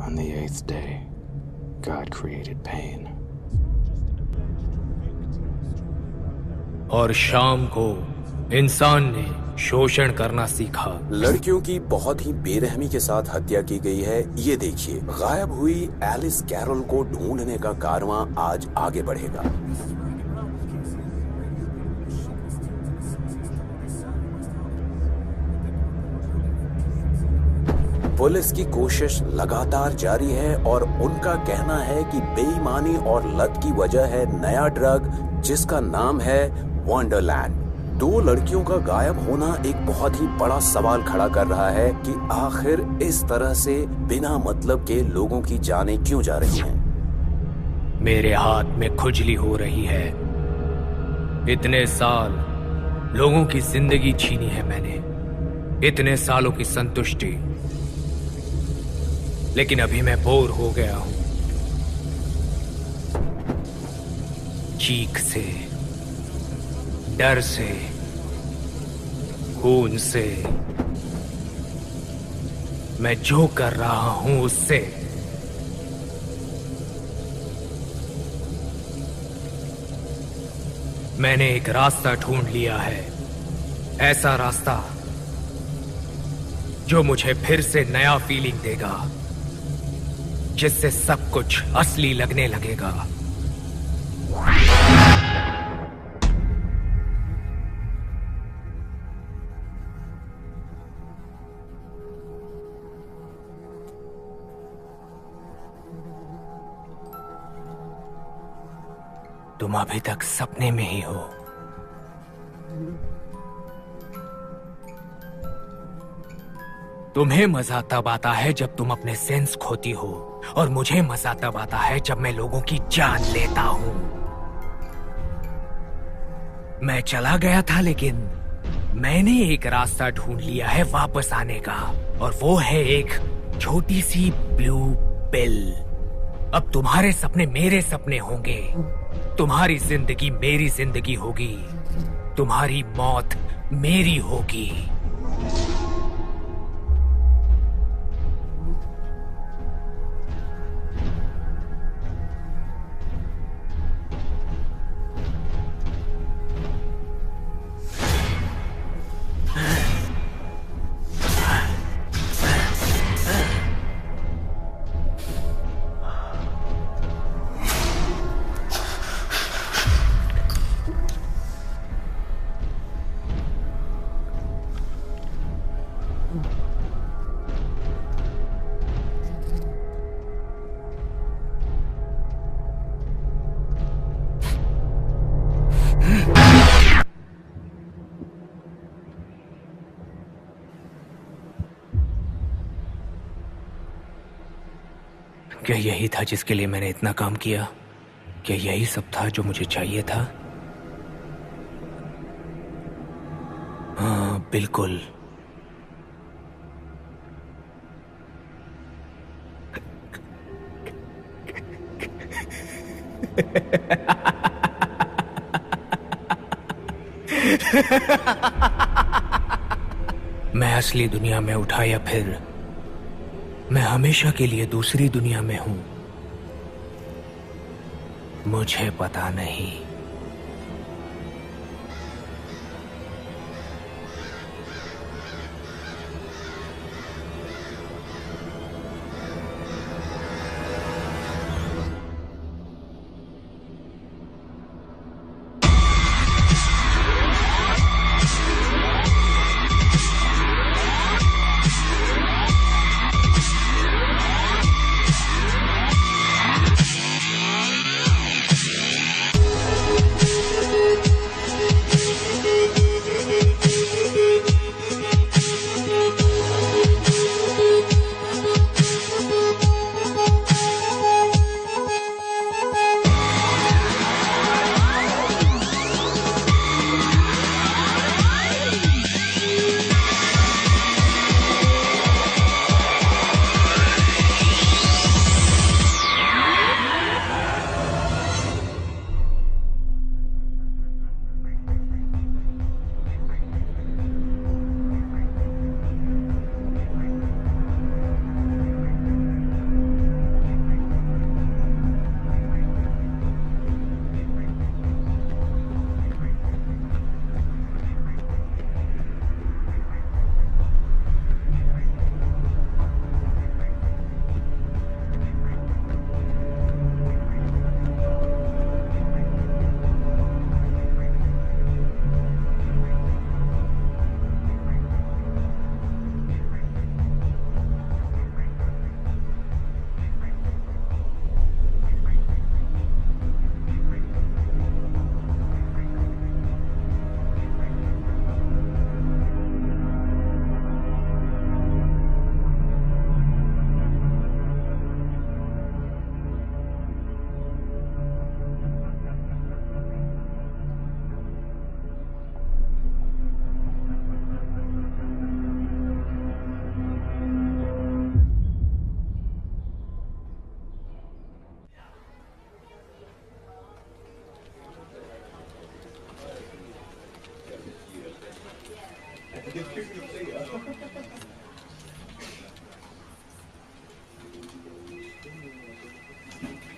On the 8th day, God created pain. और शाम को इंसान ने शोषण करना सीखा। लड़कियों की बहुत ही बेरहमी के साथ हत्या की गई है। ये देखिए, गायब हुई एलिस कैरोल को ढूंढने का कारवां आज आगे बढ़ेगा। पुलिस की कोशिश लगातार जारी है और उनका कहना है कि बेईमानी और लत की वजह है नया ड्रग जिसका नाम है वंडरलैंड। 2 लड़कियों का गायब होना एक बहुत ही बड़ा सवाल खड़ा कर रहा है कि आखिर इस तरह से बिना मतलब के लोगों की जानें क्यों जा रही हैं। मेरे हाथ में खुजली हो रही है। इतने साल लोगों की जिंदगी छीनी है मैंने, इतने सालों की संतुष्टि, लेकिन अभी मैं बोर हो गया हूं। चीख से, डर से, खून से, मैं जो कर रहा हूं उससे मैंने एक रास्ता ढूंढ लिया है। ऐसा रास्ता जो मुझे फिर से नया फीलिंग देगा, जिससे सब कुछ असली लगने लगेगा। तुम अभी तक सपने में ही हो। तुम्हें मजा तब आता है जब तुम अपने सेंस खोती हो, और मुझे मजा तब आता है जब मैं लोगों की जान लेता हूं। मैं चला गया था, लेकिन मैंने एक रास्ता ढूंढ लिया है वापस आने का, और वो है एक छोटी सी ब्लू पिल। अब तुम्हारे सपने मेरे सपने होंगे, तुम्हारी जिंदगी मेरी जिंदगी होगी, तुम्हारी मौत मेरी होगी। क्या यही था जिसके लिए मैंने इतना काम किया? क्या यही सब था जो मुझे चाहिए था? हाँ, बिल्कुल। मैं असली दुनिया में उठा या फिर मैं हमेशा के लिए दूसरी दुनिया में हूं, मुझे पता नहीं।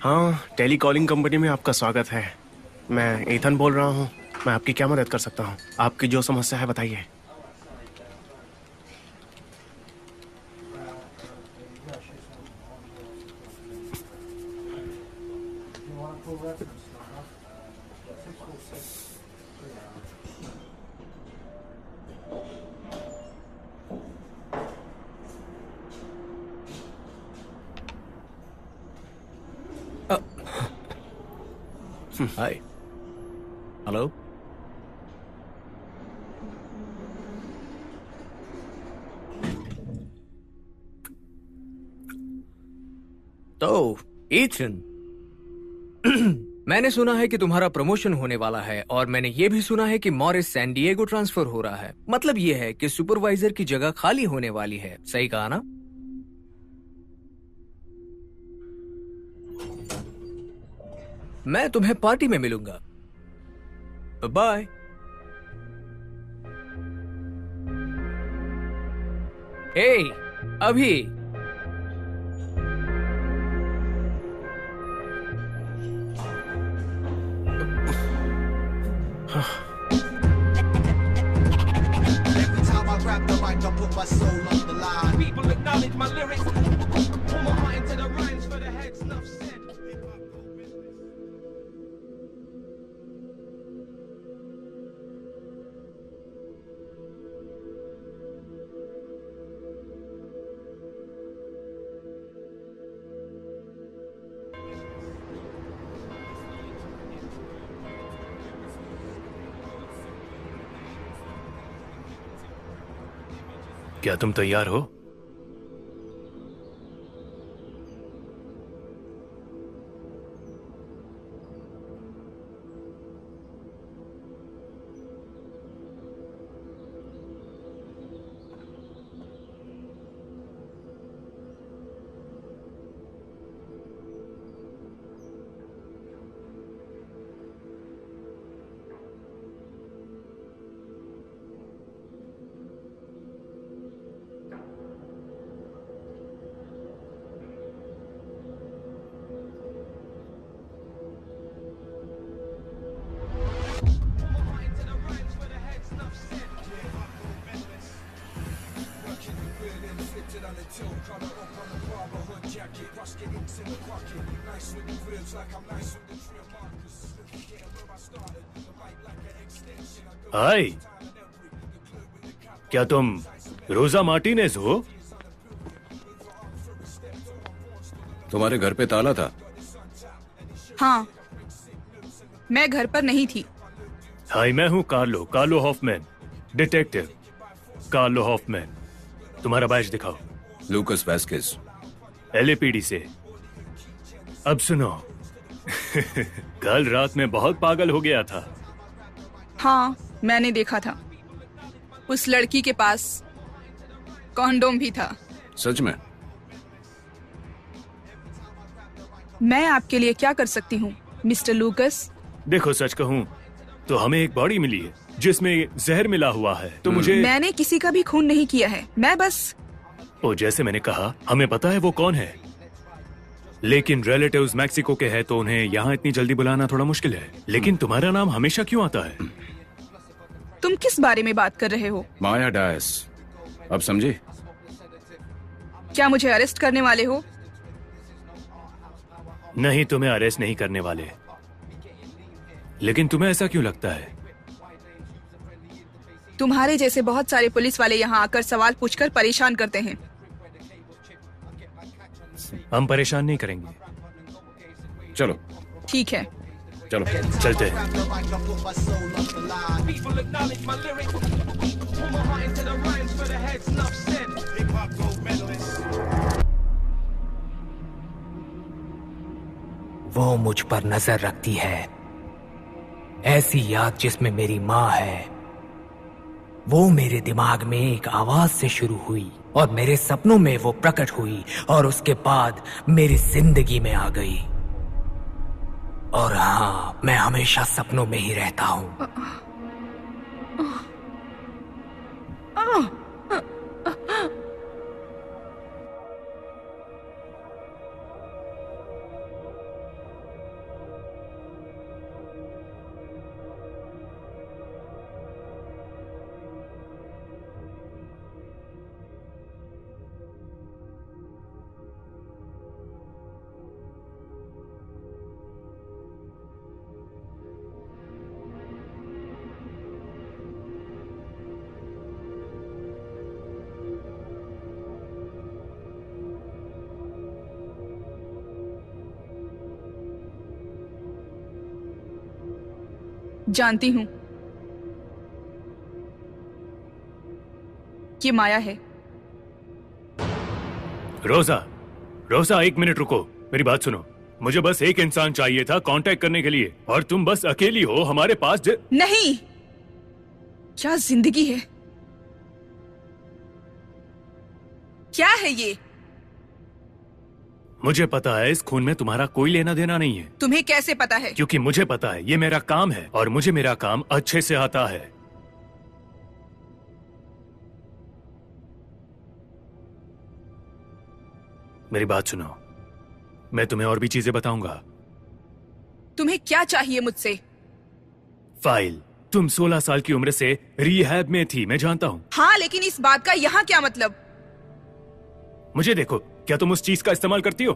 हाँ, टेली कॉलिंग कंपनी में आपका स्वागत है। मैं एथन बोल रहा हूँ। मैं आपकी क्या मदद कर सकता हूँ? आपकी जो समस्या है बताइए। हाय। हेलो। तो ईथन, मैंने सुना है कि तुम्हारा प्रमोशन होने वाला है और मैंने ये भी सुना है कि मॉरिस सैन डिएगो ट्रांसफर हो रहा है। मतलब ये है कि सुपरवाइजर की जगह खाली होने वाली है। सही कहा ना? मैं तुम्हें पार्टी में मिलूंगा। बाय। हे, अभी। Every time I grab the mic, I put my soul on the line. People acknowledge my lyrics. Put my heart into the rhymes for the head stuff said. क्या तुम तैयार हो? हाय, क्या तुम रोजा मार्टिनेज हो? तुम्हारे घर पे ताला था? हाँ, मैं घर पर नहीं थी। हाय, मैं हूँ Carlo Hoffman, detective Carlo Hoffman. तुम्हारा बैज दिखाओ। लूकस वेस्किस, एलएपीडी से। अब सुनो, कल रात में बहुत पागल हो गया था। हाँ, मैंने देखा था। उस लड़की के पास कॉन्डोम भी था। सच में? मैं आपके लिए क्या कर सकती हूँ, मिस्टर लूकस? देखो, सच कहूँ तो हमें एक बॉडी मिली है जिसमें जहर मिला हुआ है। तो मुझे मैंने किसी का भी खून नहीं किया है। मैं बस ओ, जैसे मैंने कहा, हमें पता है वो कौन है, लेकिन रिलेटिव्स मैक्सिको के हैं तो उन्हें यहाँ इतनी जल्दी बुलाना थोड़ा मुश्किल है। लेकिन तुम्हारा नाम हमेशा क्यों आता है? तुम किस बारे में बात कर रहे हो? माया डायस। अब समझे? क्या मुझे अरेस्ट करने वाले हो? नहीं, तुम्हें अरेस्ट नहीं करने वाले। लेकिन तुम्हें ऐसा क्यों लगता है? तुम्हारे जैसे बहुत सारे पुलिस वाले यहाँ आकर सवाल पूछकर परेशान करते हैं। हम परेशान नहीं करेंगे। चलो ठीक है, चलो चलते हैं। Grab the mic, I put my soul on the line. People acknowledge my lyrics. Put my heart into the rhymes for the head stuff said. Hip hop gold medalist. वो मुझ पर नजर रखती है। ऐसी याद जिसमें मेरी माँ है। वो मेरे दिमाग में एक आवाज से शुरू हुई और मेरे सपनों में वो प्रकट हुई और उसके बाद मेरी जिंदगी में आ गई। और हाँ, मैं हमेशा सपनों में ही रहता हूँ। जानती हूं, ये माया है। रोजा, रोजा, एक मिनट रुको, मेरी बात सुनो। मुझे बस एक इंसान चाहिए था कांटेक्ट करने के लिए, और तुम बस अकेली हो हमारे पास। नहीं, क्या जिंदगी है, क्या है ये? मुझे पता है इस खून में तुम्हारा कोई लेना देना नहीं है। तुम्हें कैसे पता है? क्योंकि मुझे पता है, ये मेरा काम है और मुझे मेरा काम अच्छे से आता है। मेरी बात सुनो, मैं तुम्हें और भी चीजें बताऊंगा। तुम्हें क्या चाहिए मुझसे? फाइल, तुम 16 साल की उम्र से रिहैब में थी, मैं जानता हूं। हाँ, लेकिन इस बात का यहाँ क्या मतलब? मुझे देखो, क्या तुम उस चीज का इस्तेमाल करती हो?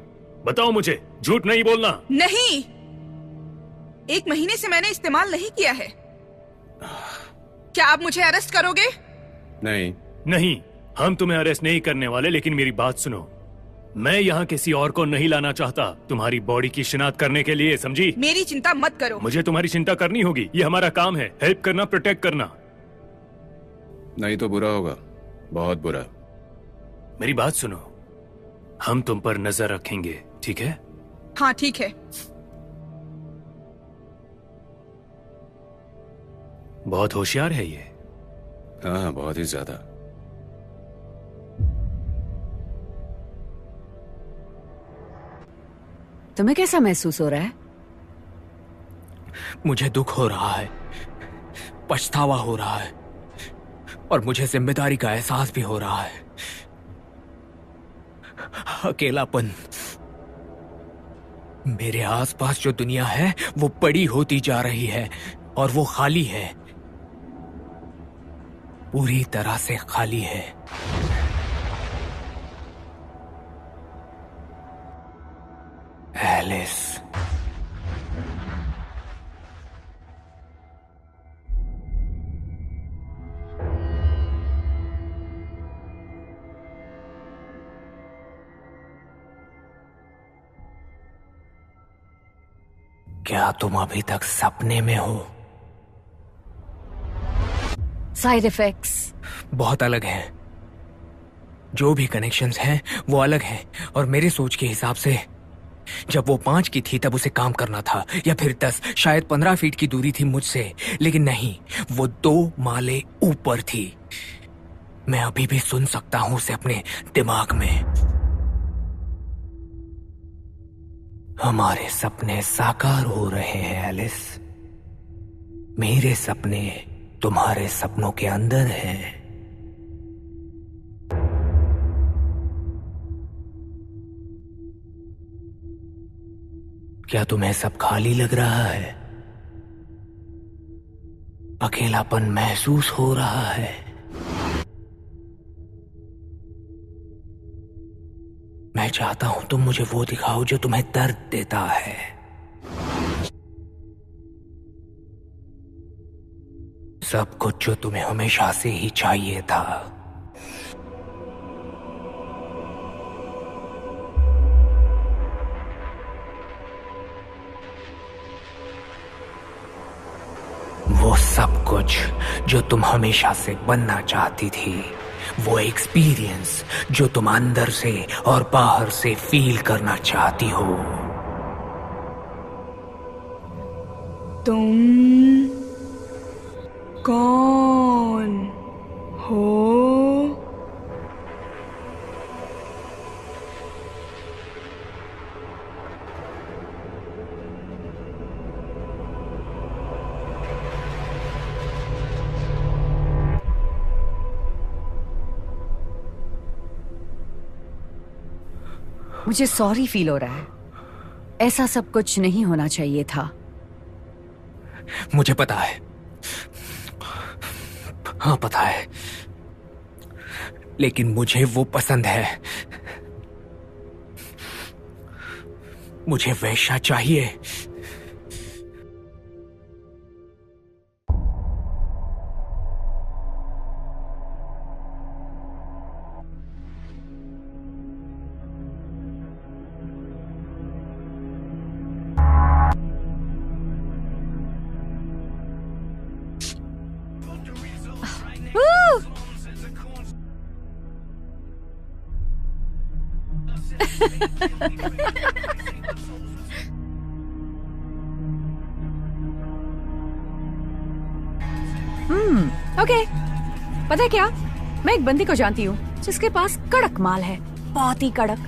बताओ मुझे, झूठ नहीं बोलना। नहीं, 1 महीने से मैंने इस्तेमाल नहीं किया है। क्या आप मुझे अरेस्ट करोगे? नहीं। नहीं, हम तुम्हें अरेस्ट नहीं करने वाले, लेकिन मेरी बात सुनो। मैं यहाँ किसी और को नहीं लाना चाहता तुम्हारी बॉडी की शिनाख्त करने के लिए, समझी? मेरी चिंता मत करो। मुझे तुम्हारी चिंता करनी होगी, ये हमारा काम है, हेल्प करना, प्रोटेक्ट करना। नहीं तो बुरा होगा, बहुत बुरा। मेरी बात सुनो, हम तुम पर नजर रखेंगे, ठीक है? हाँ ठीक है। बहुत होशियार है ये। हाँ, बहुत ही ज्यादा। तुम्हें कैसा महसूस हो रहा है? मुझे दुख हो रहा है, पछतावा हो रहा है, और मुझे जिम्मेदारी का एहसास भी हो रहा है। अकेलापन। मेरे आसपास जो दुनिया है वो बड़ी होती जा रही है, और वो खाली है, पूरी तरह से खाली है। एलिस, क्या तुम अभी तक सपने में हो? साइड इफेक्ट्स बहुत अलग हैं। जो भी कनेक्शंस हैं वो अलग हैं, और मेरे सोच के हिसाब से जब वो 5 की थी तब उसे काम करना था, या फिर 10, शायद 15 फीट की दूरी थी मुझसे, लेकिन नहीं, वो 2 माले ऊपर थी। मैं अभी भी सुन सकता हूं उसे अपने दिमाग में। हमारे सपने साकार हो रहे हैं एलिस। मेरे सपने तुम्हारे सपनों के अंदर हैं। क्या तुम्हें सब खाली लग रहा है? अकेलापन महसूस हो रहा है? मैं चाहता हूं तुम मुझे वो दिखाओ जो तुम्हें दर्द देता है। सब कुछ जो तुम्हें हमेशा से ही चाहिए था। वो सब कुछ जो तुम हमेशा से बनना चाहती थी, वो एक्सपीरियंस जो तुम अंदर से और बाहर से फील करना चाहती हो। तुम कौन हो? मुझे सॉरी फील हो रहा है। ऐसा सब कुछ नहीं होना चाहिए था। मुझे पता है, हाँ पता है, लेकिन मुझे वो पसंद है। मुझे वैसा चाहिए। ओके, पता है क्या, मैं एक बंदी को जानती हूँ जिसके पास कड़क माल है, बहुत ही कड़क।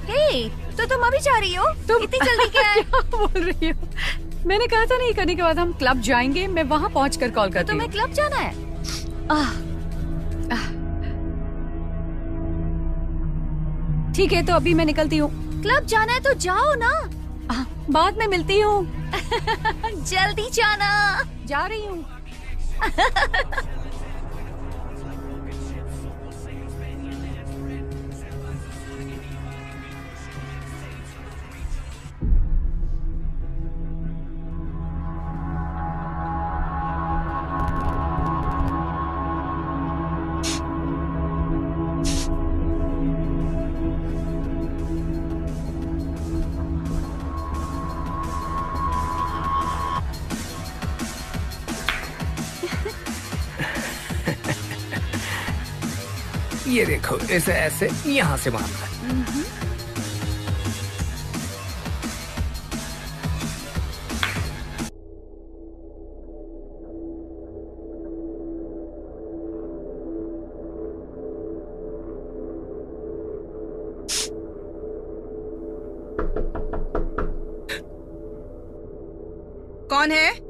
हे, तो तुम अभी जा रही हो? तुम इतनी जल्दी क्या है? क्या बोल रही हो? मैंने कहा था नहीं करने के बाद हम क्लब जाएंगे, मैं वहाँ पहुँचकर कॉल करती हूँ। तुम्हें क्लब जाना है? ठीक है, तो अभी मैं निकलती हूँ। क्लब जाना है तो जाओ ना। बाद में मिलती हूँ। जल्दी जाना। जा रही हूँ। ये देखो, इसे ऐसे यहाँ से मारना है। कौन है?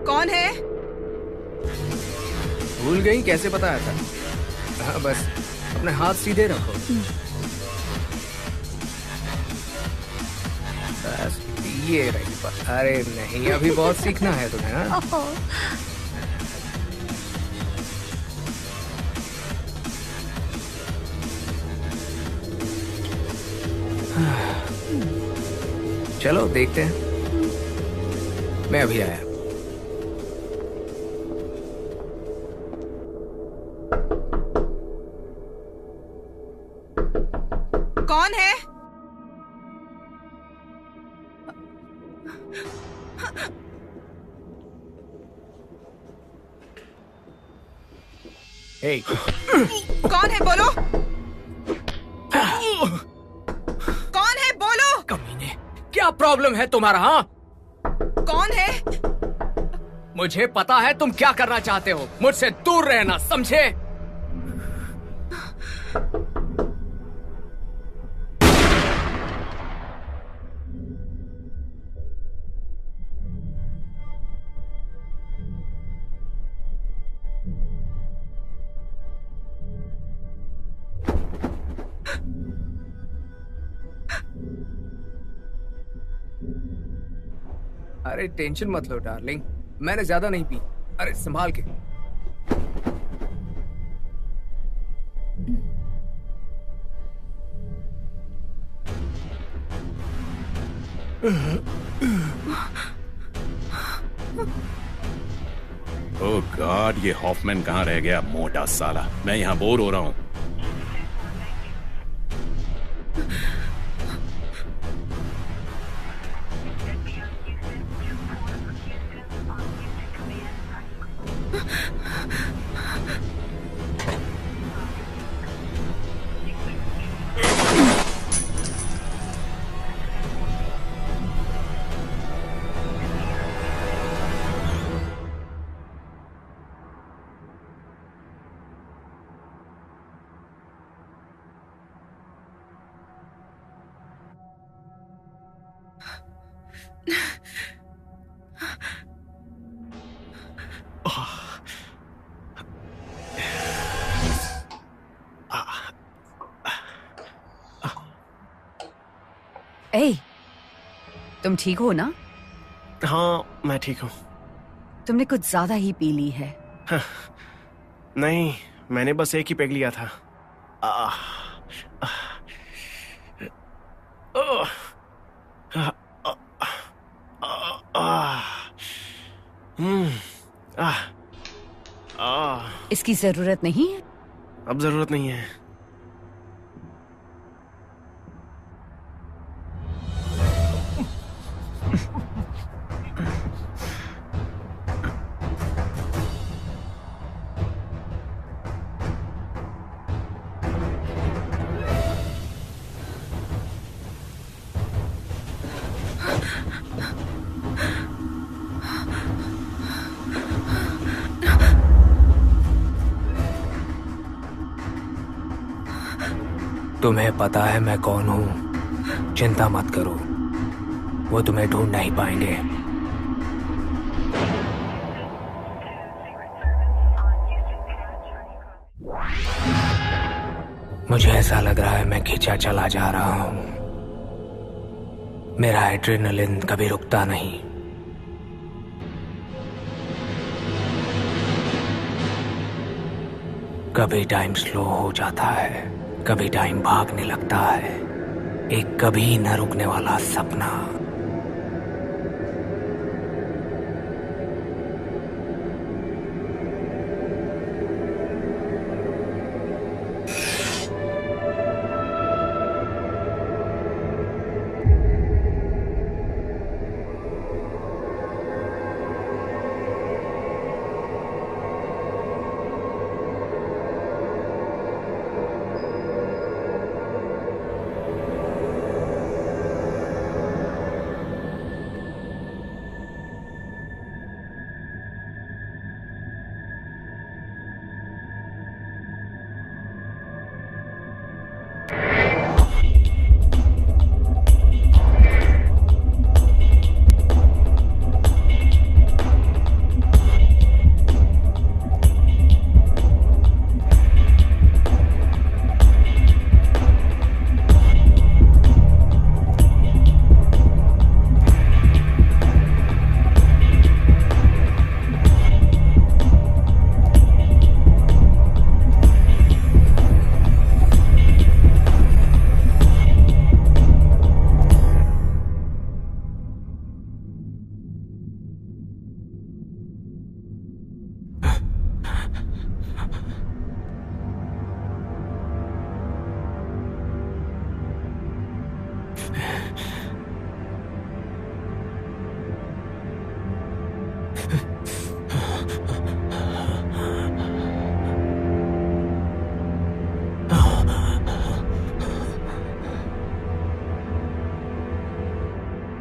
कौन है? भूल गई कैसे बताया था? हाँ, बस अपने हाथ सीधे रखो। बस ये रही बात। अरे नहीं, अभी बहुत सीखना है तुम्हें। हाँ? चलो देखते हैं। मैं अभी आया। कौन है? हे, कौन है बोलो? कौन है बोलो? कमीने, क्या प्रॉब्लम है तुम्हारा? हाँ, कौन है? मुझे पता है तुम क्या करना चाहते हो। मुझसे दूर रहना, समझे? अरे टेंशन मत लो डार्लिंग, मैंने ज्यादा नहीं पी। अरे संभाल के। ओह गॉड, ये हॉफमैन कहाँ रह गया, मोटा साला। मैं यहाँ बोर हो रहा हूँ। ए, तुम ठीक हो ना? हाँ, मैं ठीक हूँ। तुमने कुछ ज्यादा ही पी ली है। नहीं, मैंने बस एक ही पेग लिया था। आ, आ, आ, आ, इसकी जरूरत नहीं है। अब जरूरत नहीं है। तुम्हें पता है मैं कौन हूं। चिंता मत करो, वो तुम्हें ढूंढ नहीं पाएंगे। मुझे ऐसा लग रहा है मैं खींचा चला जा रहा हूं। मेरा एड्रेनलिन कभी रुकता नहीं। कभी टाइम स्लो हो जाता है, कभी टाइम भागने लगता है। एक कभी न रुकने वाला सपना।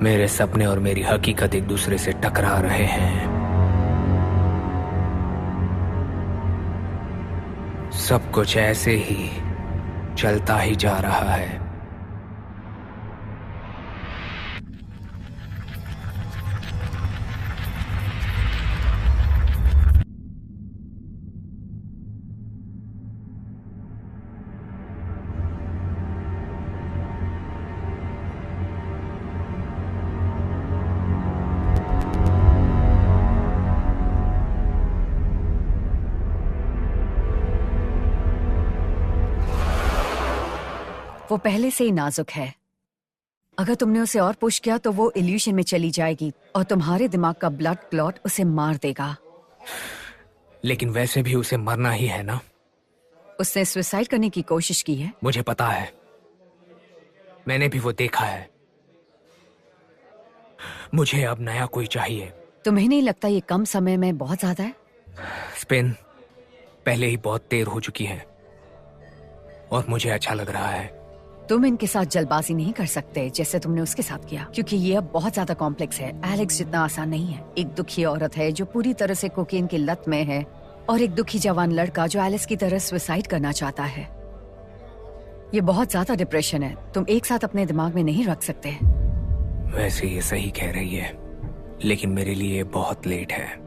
मेरे सपने और मेरी हकीकत एक दूसरे से टकरा रहे हैं। सब कुछ ऐसे ही चलता ही जा रहा है। वो पहले से ही नाजुक है। अगर तुमने उसे और पुश किया तो वो इल्यूशन में चली जाएगी और तुम्हारे दिमाग का ब्लड क्लॉट उसे मार देगा। लेकिन वैसे भी उसे मरना ही है ना। उसने सुसाइड करने की कोशिश की है। मुझे पता है, मैंने भी वो देखा है। मुझे अब नया कोई चाहिए। तुम्हें नहीं लगता ये कम समय में बहुत ज्यादा है? स्पिन पहले ही बहुत देर हो चुकी है और मुझे अच्छा लग रहा है। तुम इनके साथ जल्दबाजी नहीं कर सकते जैसे तुमने उसके साथ किया, क्योंकि ये अब बहुत ज्यादा कॉम्प्लेक्स है। एलेक्स जितना आसान नहीं है। एक दुखी औरत है जो पूरी तरह से कोकेन की लत में है और एक दुखी जवान लड़का जो एलेक्स की तरह सुसाइड करना चाहता है। ये बहुत ज्यादा डिप्रेशन है। तुम एक साथ अपने दिमाग में नहीं रख सकते। वैसे ये सही कह रही है, लेकिन मेरे लिए बहुत लेट है।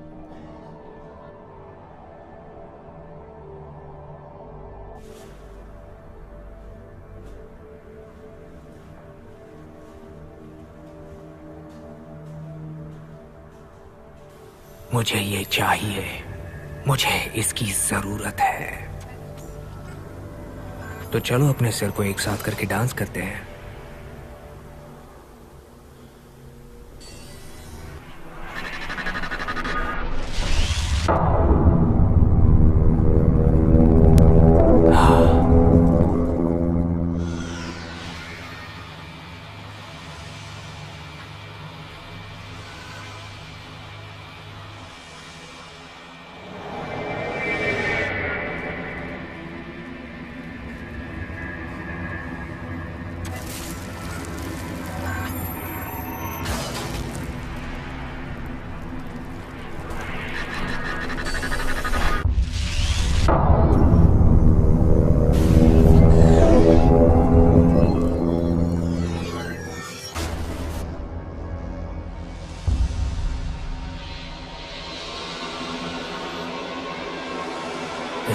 मुझे ये चाहिए, मुझे इसकी जरूरत है। तो चलो अपने सिर को एक साथ करके डांस करते हैं।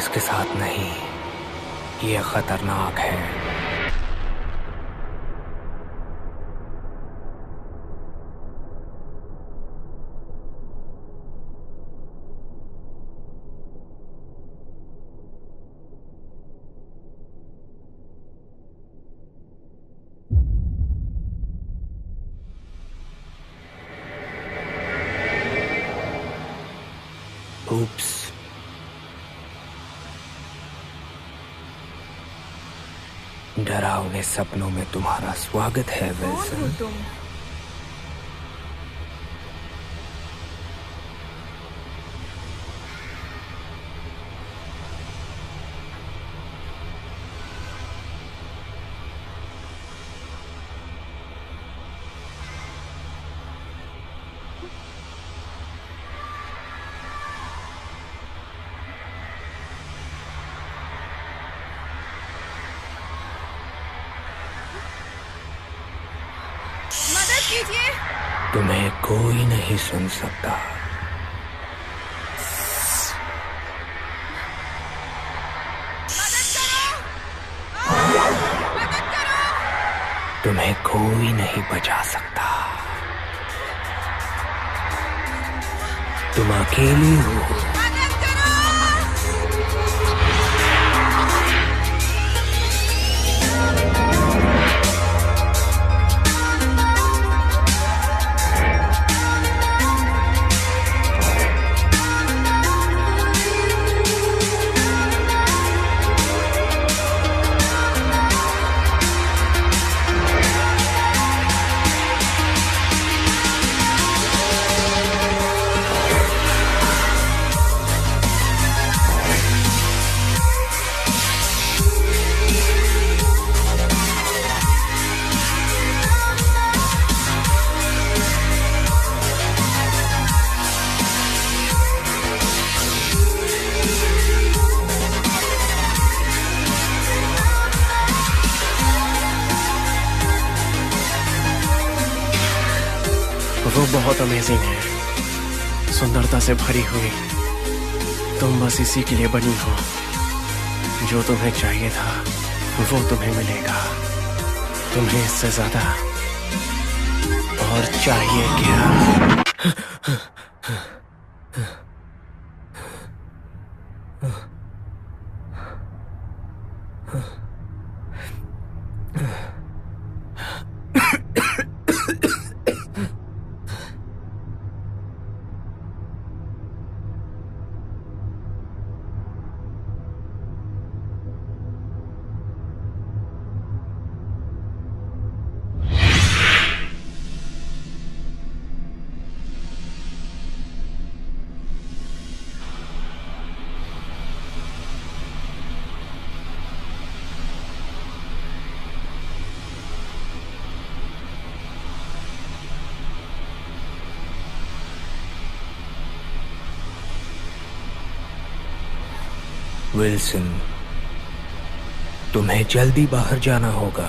इसके साथ नहीं, ये खतरनाक है। Oops. डरावने सपनों में तुम्हारा स्वागत है विल्सन। तुम मदद कीजिए। तुम्हें कोई नहीं सुन सकता। मदद करो। मदद करो। तुम्हें कोई नहीं बचा सकता। तुम अकेली हो। मदद करो। वो बहुत अमेजिंग है, सुंदरता से भरी हुई। तुम बस इसी के लिए बनी हो। जो तुम्हें चाहिए था वो तुम्हें मिलेगा। तुम्हें इससे ज्यादा और चाहिए क्या? विल्सन, तुम्हें जल्दी बाहर जाना होगा।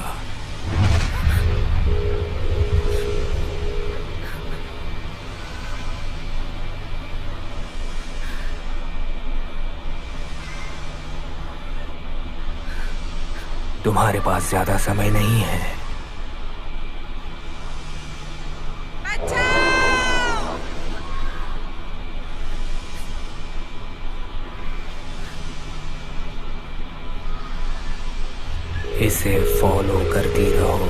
तुम्हारे पास ज्यादा समय नहीं है। इसे फॉलो करती रहो।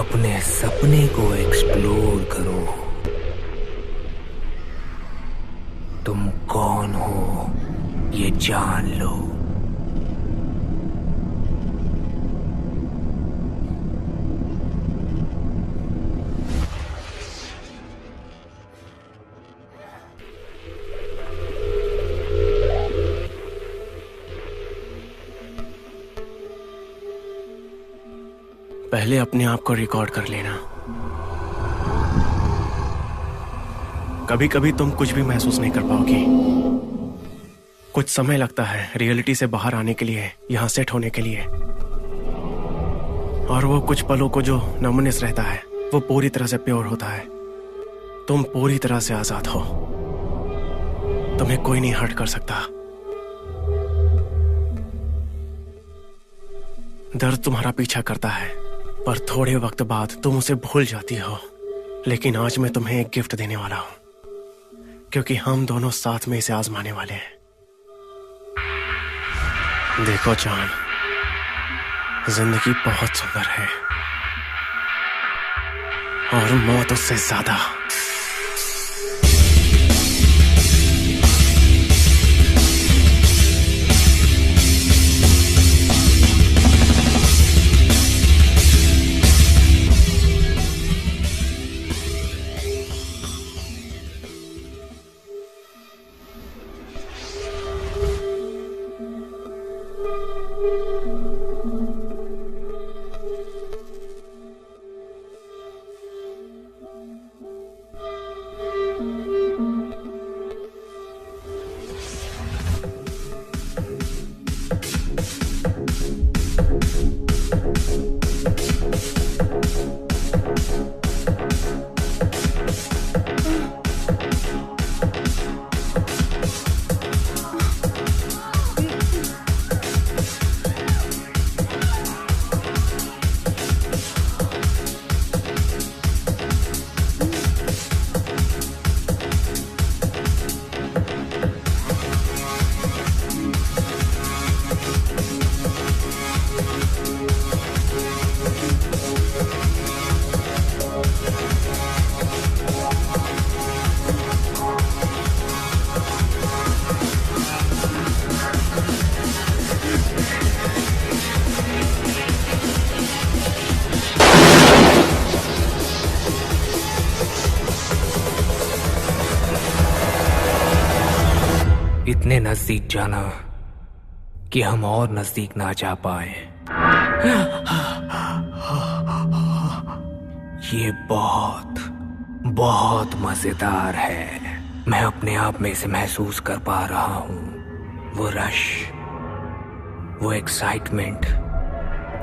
अपने सपने को एक्सप्लोर करो। तुम कौन हो ये जान लो। पहले अपने आप को रिकॉर्ड कर लेना। कभी कभी तुम कुछ भी महसूस नहीं कर पाओगी। कुछ समय लगता है रियलिटी से बाहर आने के लिए, यहां सेट होने के लिए। और वो कुछ पलों को जो नमनेस रहता है वो पूरी तरह से प्योर होता है। तुम पूरी तरह से आजाद हो। तुम्हें कोई नहीं हर्ट कर सकता। दर्द तुम्हारा पीछा करता है, पर थोड़े वक्त बाद तुम उसे भूल जाती हो। लेकिन आज मैं तुम्हें एक गिफ्ट देने वाला हूं, क्योंकि हम दोनों साथ में इसे आजमाने वाले हैं। देखो जान, जिंदगी बहुत सुंदर है और मौत उससे ज्यादा। इतने नजदीक जाना कि हम और नजदीक ना जा पाए। ये बहुत बहुत मजेदार है। मैं अपने आप में इसे महसूस कर पा रहा हूं। वो रश, वो एक्साइटमेंट,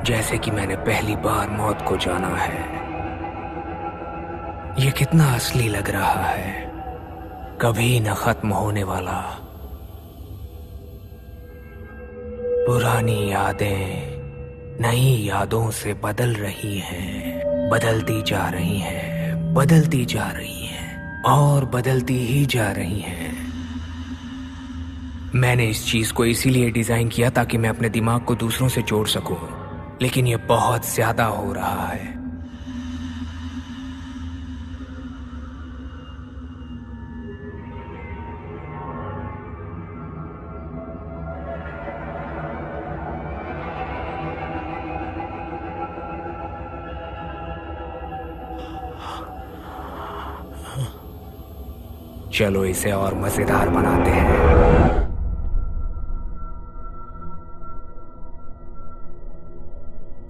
जैसे कि मैंने पहली बार मौत को जाना है। ये कितना असली लग रहा है, कभी न खत्म होने वाला। पुरानी यादें नई यादों से बदल रही हैं, बदलती जा रही हैं, बदलती जा रही हैं और बदलती ही जा रही हैं। मैंने इस चीज को इसीलिए डिजाइन किया ताकि मैं अपने दिमाग को दूसरों से जोड़ सकूं, लेकिन ये बहुत ज्यादा हो रहा है। चलो इसे और मजेदार बनाते हैं।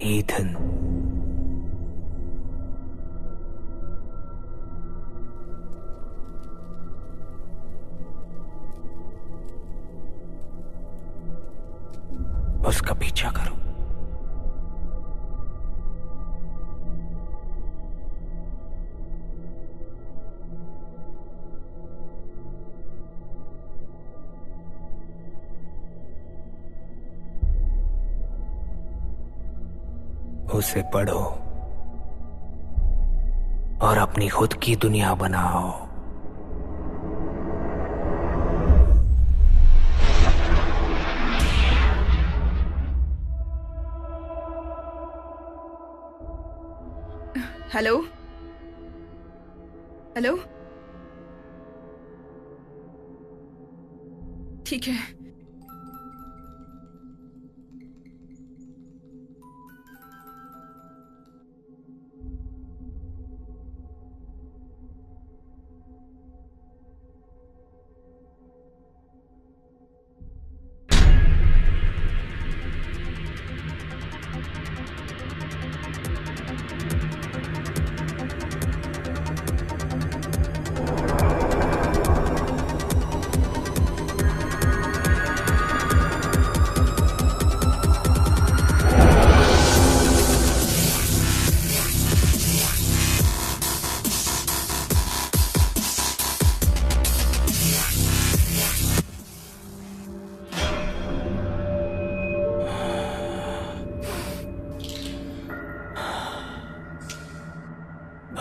ईथन, उसका पीछा करो। उसे पढ़ो और अपनी खुद की दुनिया बनाओ। हेलो हेलो, ठीक है।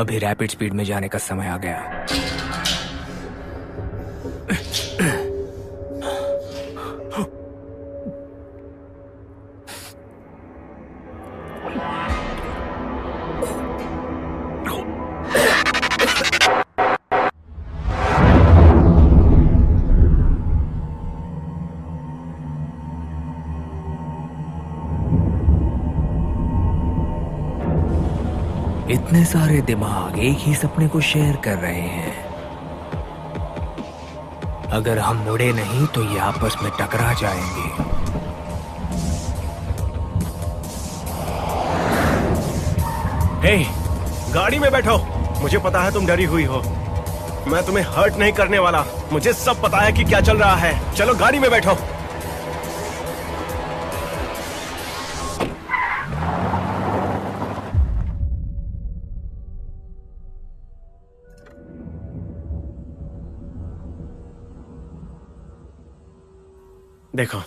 अभी रैपिड स्पीड में जाने का समय आ गया। इतने सारे दिमाग एक ही सपने को शेयर कर रहे हैं। अगर हम मुड़े नहीं तो ये आपस में टकरा जाएंगे। हे, गाड़ी में बैठो। मुझे पता है तुम डरी हुई हो। मैं तुम्हें हर्ट नहीं करने वाला। मुझे सब पता है कि क्या चल रहा है। चलो गाड़ी में बैठो। देखो,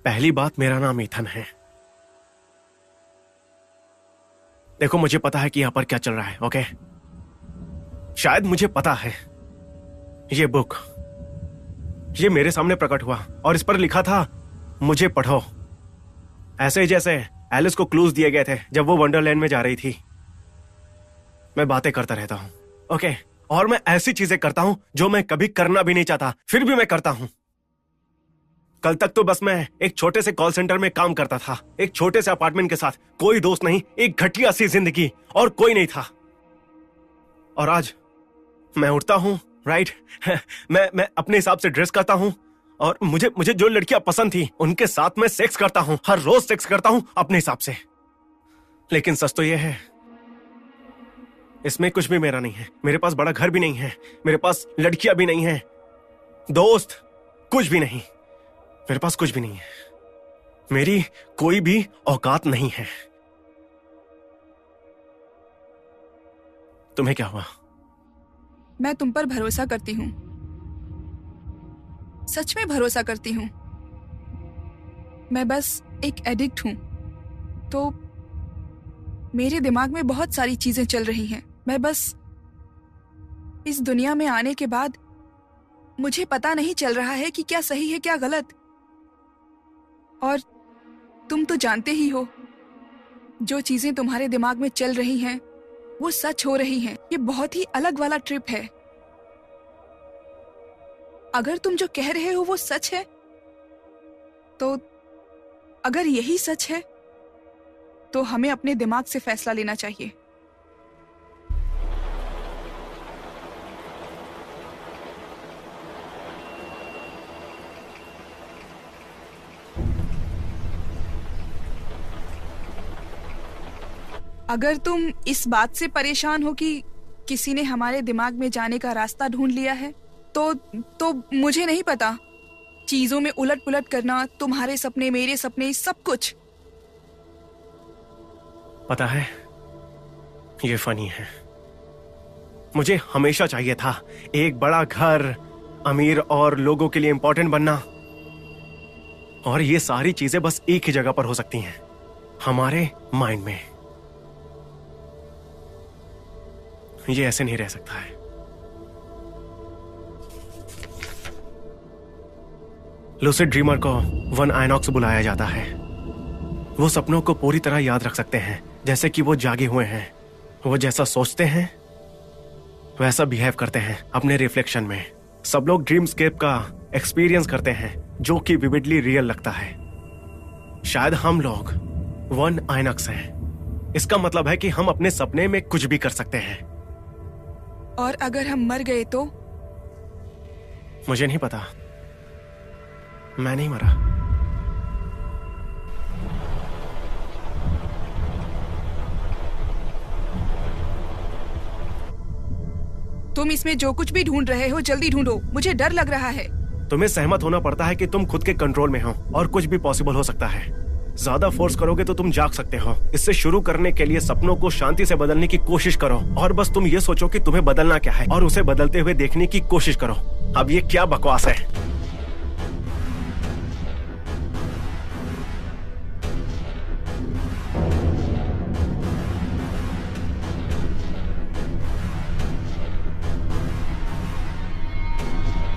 पहली बात, मेरा नाम ईथन है। देखो, मुझे पता है कि यहां पर क्या चल रहा है, ओके? शायद मुझे पता है। ये बुक, ये मेरे सामने प्रकट हुआ और इस पर लिखा था, मुझे पढ़ो। ऐसे जैसे एलिस को क्लूज दिए गए थे जब वो वंडरलैंड में जा रही थी। मैं बातें करता रहता हूं, ओके? और मैं ऐसी चीजें करता हूं जो मैं कभी करना भी नहीं चाहता, फिर भी मैं करता हूं। कल तक तो बस मैं एक छोटे से कॉल सेंटर में काम करता था, एक छोटे से अपार्टमेंट के साथ, कोई दोस्त नहीं, एक घटिया सी जिंदगी, और कोई नहीं था। और आज मैं उठता हूं, राइट? मैं अपने हिसाब से ड्रेस करता हूं और मुझे जो लड़कियां पसंद थी उनके साथ मैं सेक्स करता हूं, हर रोज सेक्स करता हूं अपने हिसाब से। लेकिन सच तो यह है, इसमें कुछ भी मेरा नहीं है। मेरे पास बड़ा घर भी नहीं है, मेरे पास लड़कियां भी नहीं है, दोस्त कुछ भी नहीं। मेरे पास कुछ भी नहीं है। मेरी कोई भी औकात नहीं है। तुम्हें क्या हुआ? मैं तुम पर भरोसा करती हूँ, सच में भरोसा करती हूँ। मैं बस एक एडिक्ट हूँ, तो मेरे दिमाग में बहुत सारी चीजें चल रही हैं। मैं बस इस दुनिया में आने के बाद मुझे पता नहीं चल रहा है कि क्या सही है क्या गलत। और तुम तो जानते ही हो, जो चीजें तुम्हारे दिमाग में चल रही हैं वो सच हो रही हैं। ये बहुत ही अलग वाला ट्रिप है। अगर तुम जो कह रहे हो वो सच है, तो अगर यही सच है तो हमें अपने दिमाग से फैसला लेना चाहिए। अगर तुम इस बात से परेशान हो कि किसी ने हमारे दिमाग में जाने का रास्ता ढूंढ लिया है, तो मुझे नहीं पता। चीजों में उलट पुलट करना, तुम्हारे सपने मेरे सपने, सब कुछ। पता है, ये फनी है। मुझे हमेशा चाहिए था एक बड़ा घर, अमीर और लोगों के लिए इंपॉर्टेंट बनना। और ये सारी चीजें बस एक ही जगह पर हो सकती हैं, हमारे माइंड में। ये ऐसे नहीं रह सकता है। लूसिड ड्रीमर को वन आइनॉक्स बुलाया जाता है। वो सपनों को पूरी तरह याद रख सकते हैं, जैसे कि वो जागे हुए हैं। वो जैसा सोचते हैं वैसा बिहेव करते हैं अपने रिफ्लेक्शन में। सब लोग ड्रीमस्केप का एक्सपीरियंस करते हैं, जो कि विविडली रियल लगता है। शायद हम लोग वन आइनॉक्स हैं। इसका मतलब है कि हम अपने सपने में कुछ भी कर सकते हैं। और अगर हम मर गए तो? मुझे नहीं पता, मैं नहीं मरा। तुम इसमें जो कुछ भी ढूंढ रहे हो जल्दी ढूंढो, मुझे डर लग रहा है। तुम्हें सहमत होना पड़ता है कि तुम खुद के कंट्रोल में हो और कुछ भी पॉसिबल हो सकता है। ज्यादा फोर्स करोगे तो तुम जाग सकते हो। इससे शुरू करने के लिए सपनों को शांति से बदलने की कोशिश करो, और बस तुम ये सोचो कि तुम्हें बदलना क्या है और उसे बदलते हुए देखने की कोशिश करो। अब ये क्या बकवास है?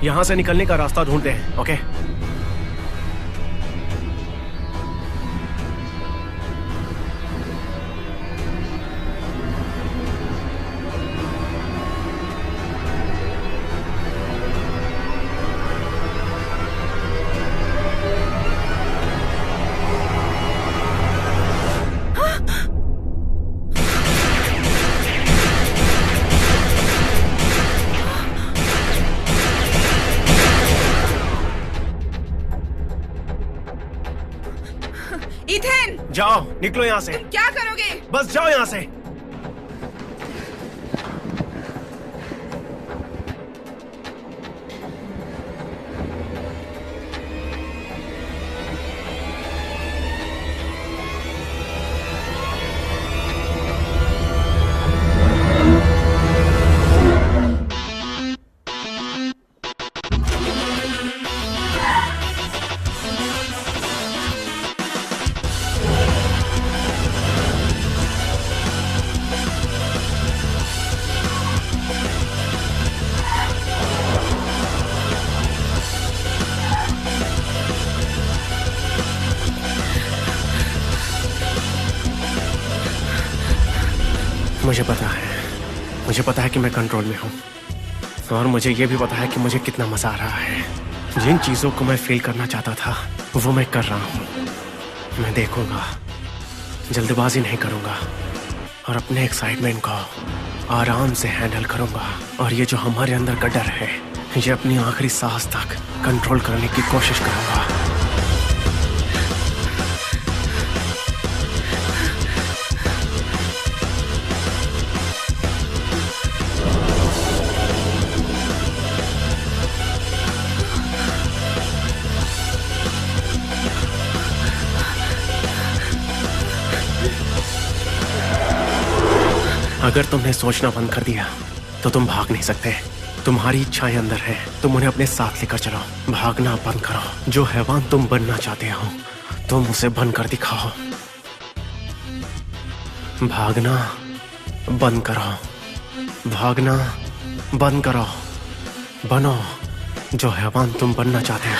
यहाँ से निकलने का रास्ता ढूंढते हैं, ओके? इथेन, जाओ, निकलो यहाँ से। क्या करोगे? बस जाओ यहाँ से। मुझे पता है कि मैं कंट्रोल में हूँ, और मुझे ये भी पता है कि मुझे कितना मजा आ रहा है। जिन चीजों को मैं फील करना चाहता था वो मैं कर रहा हूँ। मैं देखूंगा, जल्दबाजी नहीं करूंगा, और अपने एक्साइटमेंट को आराम से हैंडल करूंगा। और ये जो हमारे अंदर का डर है, ये अपनी आखिरी सांस तक कंट्रोल करने की कोशिश करूंगा। अगर तुमने सोचना बंद कर दिया तो तुम भाग नहीं सकते। तुम्हारी इच्छाएं अंदर है, तुम उन्हें अपने साथ लेकर चलो। भागना बंद करो। जो हैवान तुम बनना चाहते हो तुम उसे बन कर दिखाओ। भागना बंद करो, भागना बंद करो। बनो जो हैवान तुम बनना चाहते हो।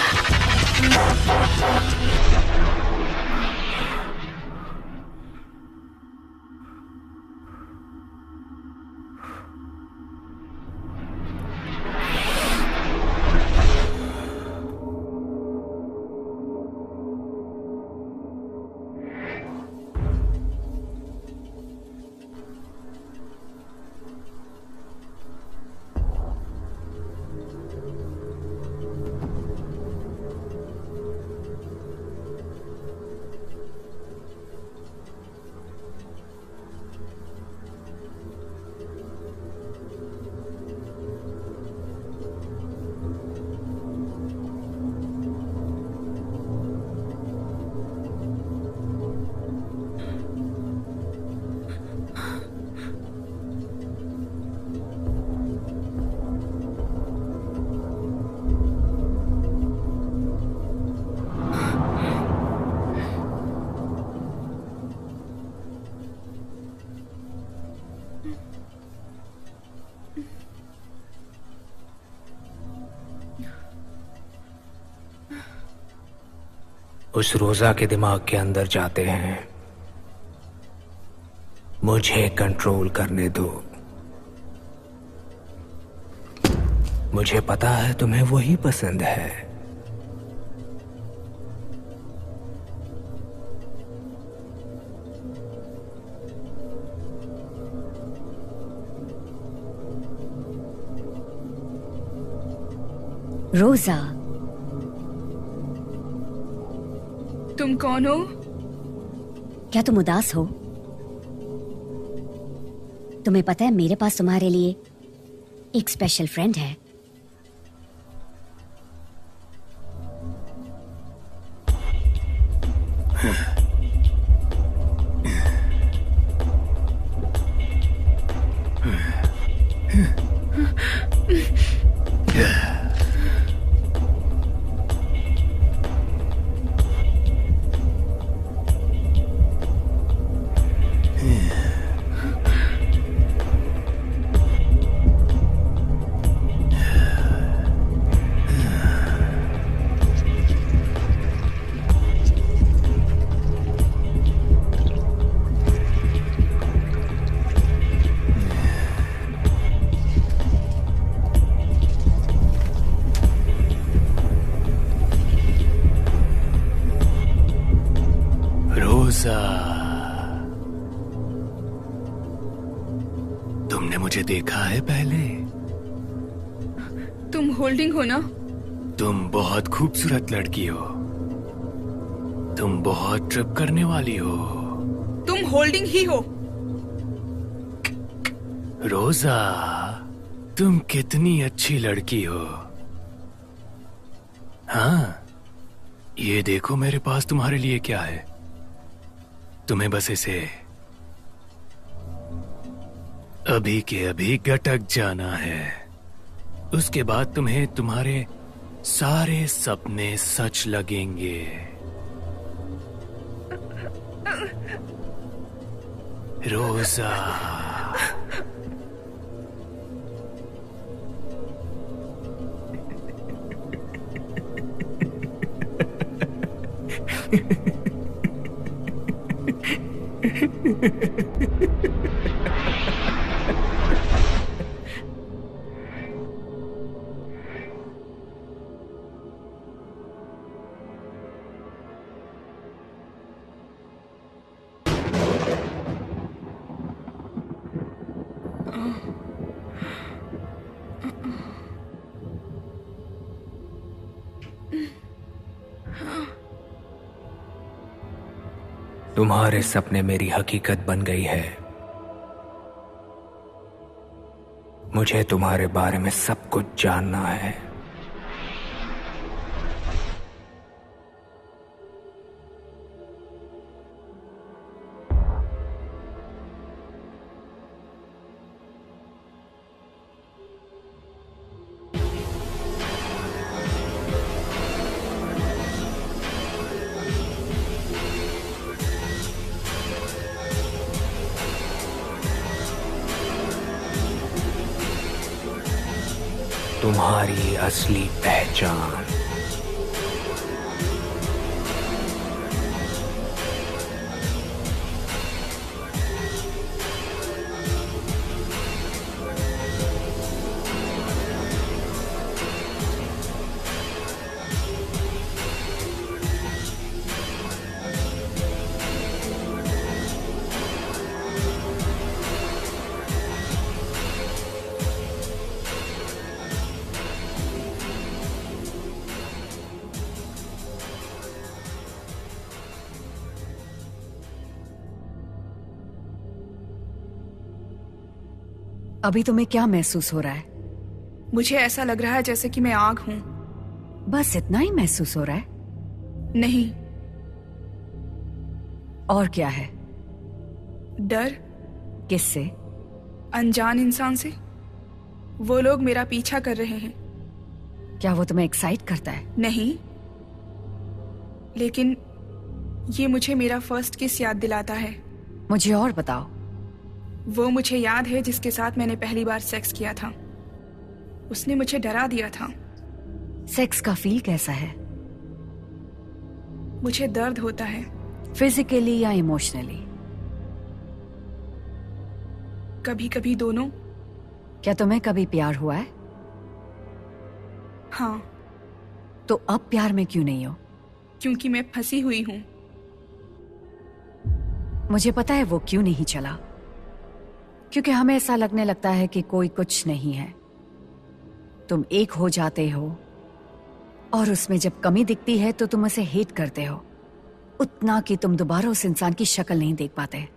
उस रोजा के दिमाग के अंदर जाते हैं। मुझे कंट्रोल करने दो। मुझे पता है तुम्हें वही पसंद है। रोजा, तुम कौन हो? क्या तुम उदास हो? तुम्हें पता है मेरे पास तुम्हारे लिए एक स्पेशल फ्रेंड है। तुमने मुझे देखा है पहले? तुम होल्डिंग हो ना? तुम बहुत खूबसूरत लड़की हो। तुम बहुत ट्रिप करने वाली हो। तुम होल्डिंग ही हो। रोजा, तुम कितनी अच्छी लड़की हो। हाँ, ये देखो मेरे पास तुम्हारे लिए क्या है। तुम्हें बस इसे अभी के अभी गटक जाना है। उसके बाद तुम्हें तुम्हारे सारे सपने सच लगेंगे। रोजा, तुम्हारे सपने मेरी हकीकत बन गई है। मुझे तुम्हारे बारे में सब कुछ जानना है। तुम्हारी असली पहचान। अभी तुम्हें क्या महसूस हो रहा है? मुझे ऐसा लग रहा है जैसे कि मैं आग हूं। बस इतना ही महसूस हो रहा है? नहीं। और क्या है? डर। किससे? अनजान इंसान से। वो लोग मेरा पीछा कर रहे हैं। क्या वो तुम्हें एक्साइट करता है? नहीं, लेकिन ये मुझे मेरा फर्स्ट किस याद दिलाता है। मुझे और बताओ। वो मुझे याद है जिसके साथ मैंने पहली बार सेक्स किया था। उसने मुझे डरा दिया था। सेक्स का फील कैसा है? मुझे दर्द होता है। फिजिकली या इमोशनली? कभी कभी दोनों। क्या तुम्हें कभी प्यार हुआ है? हाँ। तो अब प्यार में क्यों नहीं हो? क्योंकि मैं फंसी हुई हूं। मुझे पता है वो क्यों नहीं चला। क्योंकि हमें ऐसा लगने लगता है कि कोई कुछ नहीं है। तुम एक हो जाते हो और उसमें जब कमी दिखती है तो तुम उसे हेट करते हो, उतना कि तुम दोबारा उस इंसान की शक्ल नहीं देख पाते।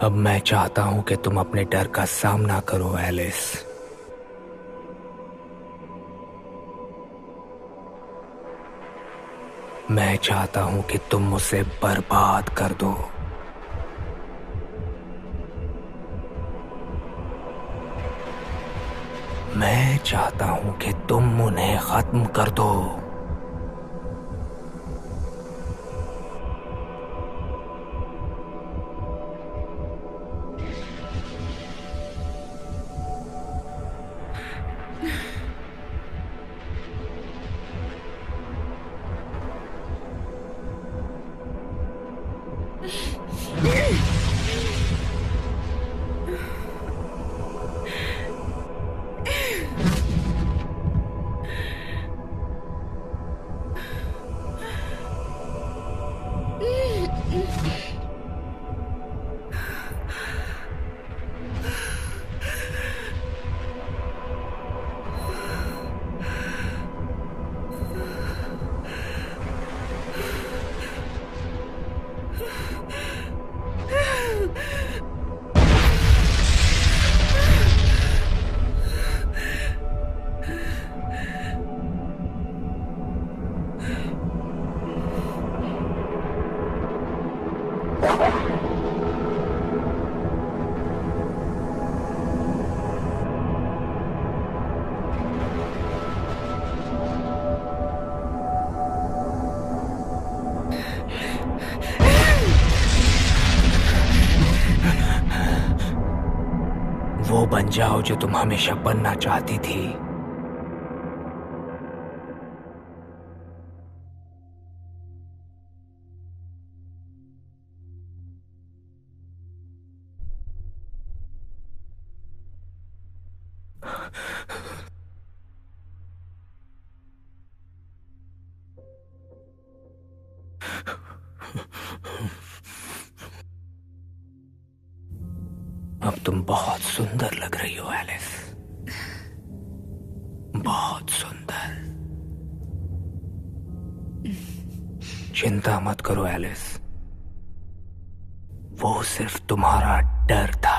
अब मैं चाहता हूं कि तुम अपने डर का सामना करो एलिस। मैं चाहता हूं कि तुम उसे बर्बाद कर दो। मैं चाहता हूं कि तुम उन्हें खत्म कर दो। वो बन जाओ जो तुम हमेशा बनना चाहती थी। अब तुम बहुत सुंदर लग रही हो एलिस, बहुत सुंदर। चिंता मत करो एलिस, वो सिर्फ तुम्हारा डर था।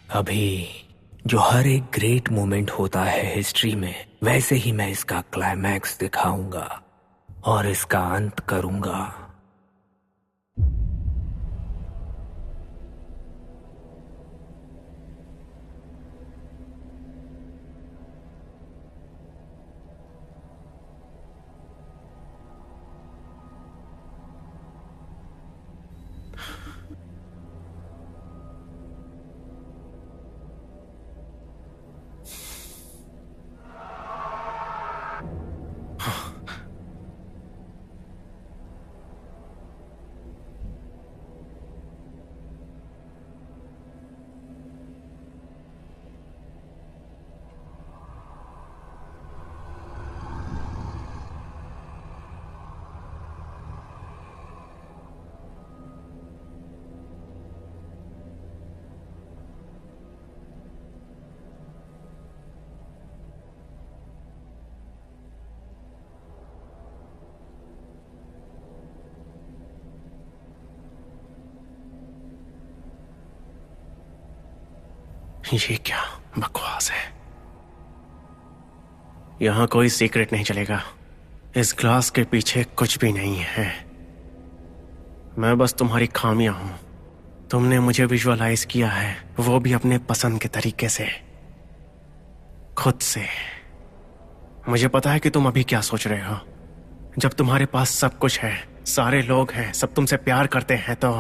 अभी जो हर एक ग्रेट मोमेंट होता है हिस्ट्री में, वैसे ही मैं इसका क्लाइमैक्स दिखाऊंगा और इसका अंत करूंगा। ये क्या बकवास है? यहां कोई सीक्रेट नहीं चलेगा। इस ग्लास के पीछे कुछ भी नहीं है। मैं बस तुम्हारी खामियां हूं। तुमने मुझे विजुअलाइज किया है, वो भी अपने पसंद के तरीके से, खुद से। मुझे पता है कि तुम अभी क्या सोच रहे हो, जब तुम्हारे पास सब कुछ है, सारे लोग हैं, सब तुमसे प्यार करते हैं, तो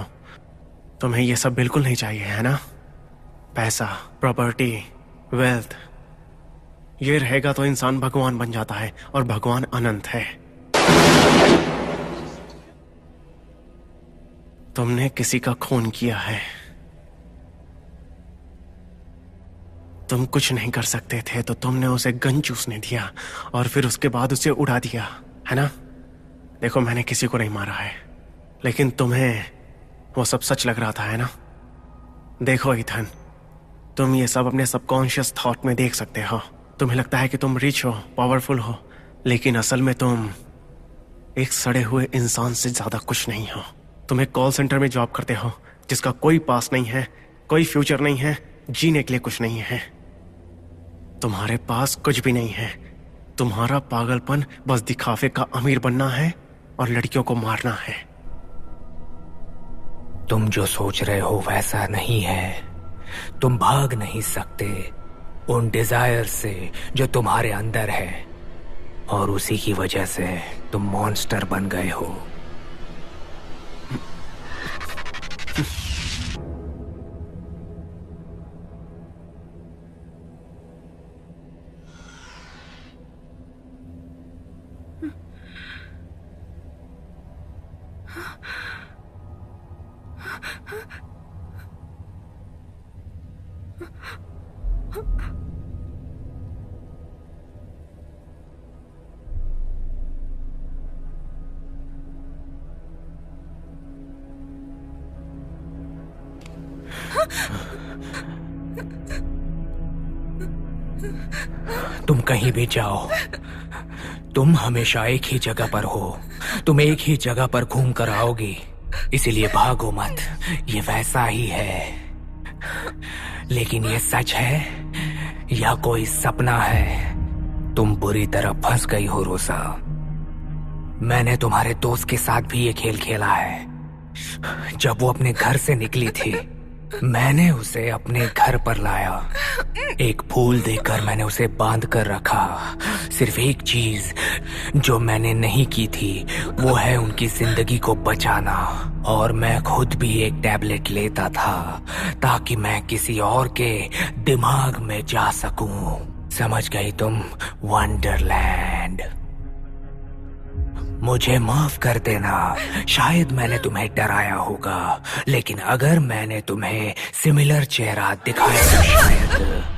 तुम्हें ये सब बिल्कुल नहीं चाहिए, है ना? पैसा, प्रॉपर्टी, वेल्थ, ये रहेगा तो इंसान भगवान बन जाता है, और भगवान अनंत है। तुमने किसी का खून किया है, तुम कुछ नहीं कर सकते थे, तो तुमने उसे गन चूसने दिया और फिर उसके बाद उसे उड़ा दिया, है ना? देखो, मैंने किसी को नहीं मारा है, लेकिन तुम्हें वो सब सच लग रहा था, है ना? देखो ईथन, तुम ये सब अपने सबकॉन्शियस थॉट में देख सकते हो। तुम्हें लगता है कि तुम रिच हो, पावरफुल हो, लेकिन असल में तुम एक सड़े हुए इंसान से ज्यादा कुछ नहीं हो। तुम एक कॉल सेंटर में जॉब करते हो जिसका कोई पास नहीं है, कोई फ्यूचर नहीं है, जीने के लिए कुछ नहीं है। तुम्हारे पास कुछ भी नहीं है। तुम्हारा पागलपन बस दिखावे का अमीर बनना है और लड़कियों को मारना है। तुम जो सोच रहे हो वैसा नहीं है। तुम भाग नहीं सकते उन डिजायर से जो तुम्हारे अंदर है, और उसी की वजह से तुम मॉन्स्टर बन गए हो। तुम कहीं भी जाओ, तुम हमेशा एक ही जगह पर हो। तुम एक ही जगह पर घूम कर आओगी, इसीलिए भागो मत। ये वैसा ही है, लेकिन ये सच है या कोई सपना है? तुम बुरी तरह फंस गई हो रोसा। मैंने तुम्हारे दोस्त के साथ भी ये खेल खेला है। जब वो अपने घर से निकली थी, मैंने उसे अपने घर पर लाया। एक फूल देकर मैंने उसे बांध कर रखा। सिर्फ एक चीज जो मैंने नहीं की थी वो है उनकी जिंदगी को बचाना। और मैं खुद भी एक टैबलेट लेता था ताकि मैं किसी और के दिमाग में जा सकूं। समझ गई तुम? वंडरलैंड। मुझे माफ कर देना, शायद मैंने तुम्हें डराया होगा, लेकिन अगर मैंने तुम्हें सिमिलर चेहरा दिखाया तो शायद।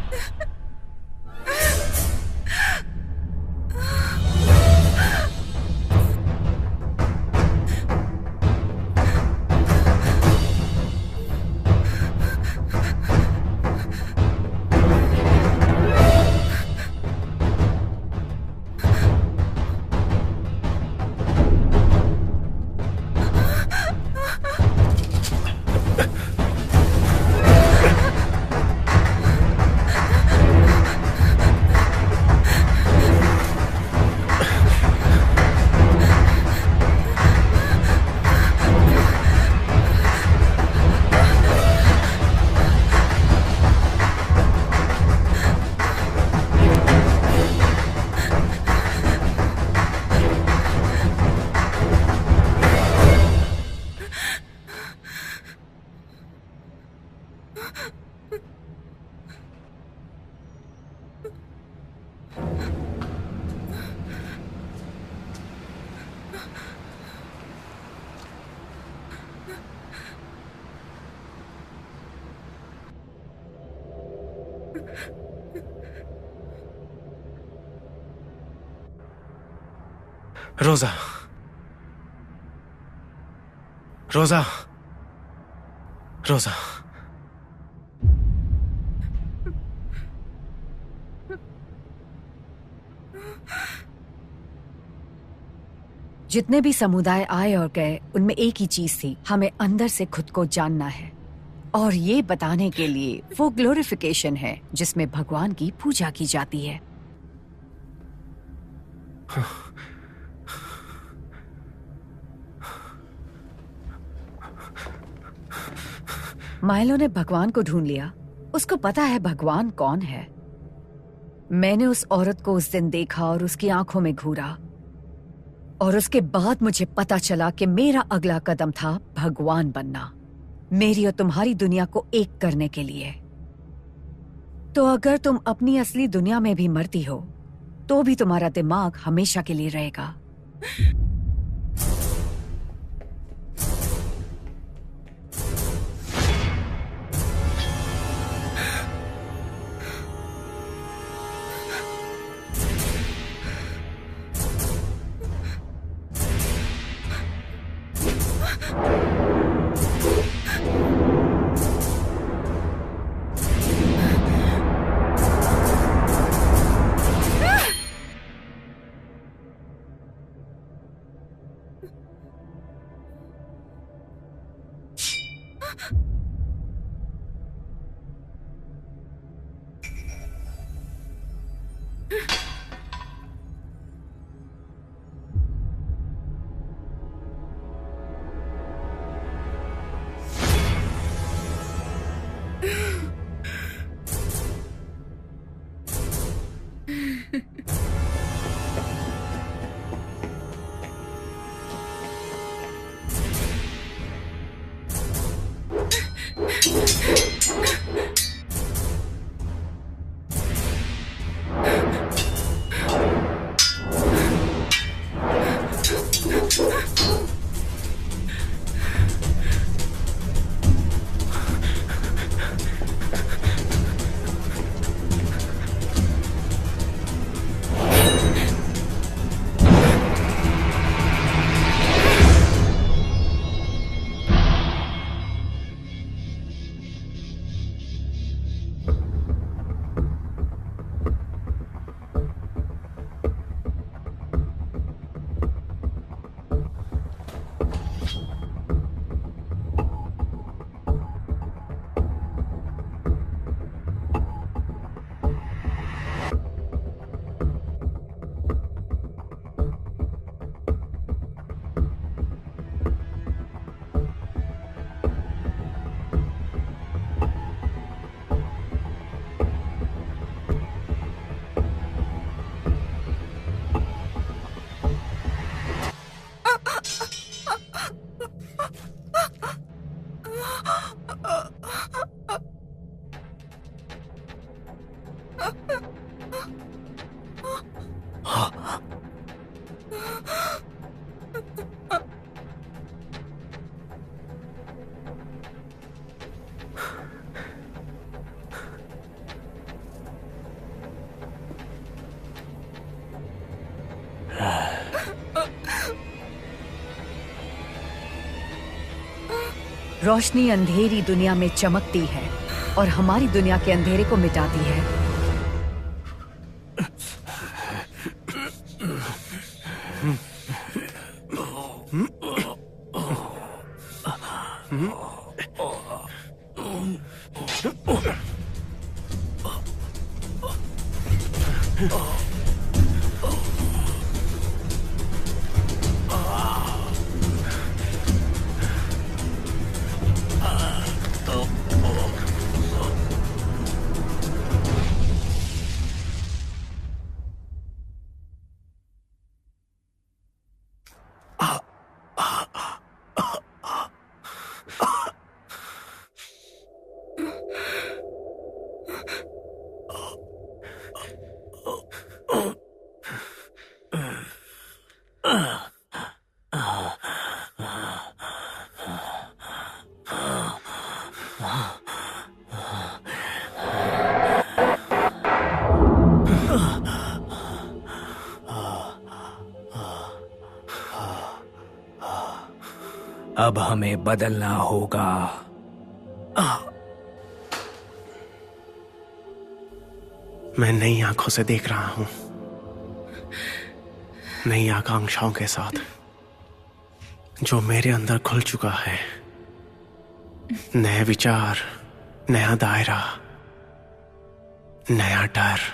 रोजा, रोजा, रोजा। जितने भी समुदाय आए और गए, उनमें एक ही चीज थी, हमें अंदर से खुद को जानना है। और ये बताने के लिए वो ग्लोरिफिकेशन है जिसमें भगवान की पूजा की जाती है। माइलो ने भगवान को ढूंढ लिया। उसको पता है भगवान कौन है। मैंने उस औरत को उस दिन देखा और उसकी आंखों में घूरा। और उसके बाद मुझे पता चला कि मेरा अगला कदम था भगवान बनना, मेरी और तुम्हारी दुनिया को एक करने के लिए। तो अगर तुम अपनी असली दुनिया में भी मरती हो तो भी तुम्हारा दिमाग हमेशा के लिए रहेगा। रोशनी अंधेरी दुनिया में चमकती है और हमारी दुनिया के अंधेरे को मिटाती है। अब हमें बदलना होगा। मैं नई आंखों से देख रहा हूं, नई आकांक्षाओं के साथ, जो मेरे अंदर खुल चुका है। नए विचार, नया दायरा, नया डर।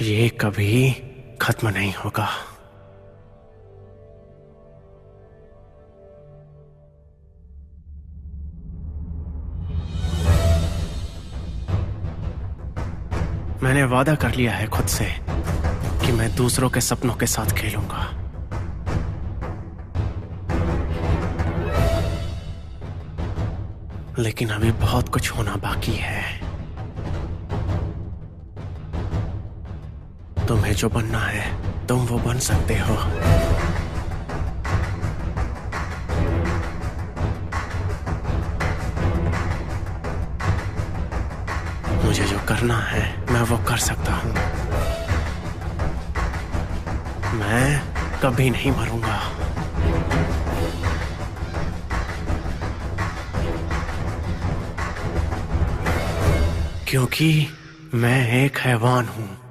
ये कभी खत्म नहीं होगा। मैंने वादा कर लिया है खुद से कि मैं दूसरों के सपनों के साथ खेलूंगा। लेकिन अभी बहुत कुछ होना बाकी है। तुम्हें जो बनना है तुम वो बन सकते हो। मुझे जो करना है मैं वो कर सकता हूं। मैं कभी नहीं मरूंगा। क्योंकि मैं एक हैवान हूं।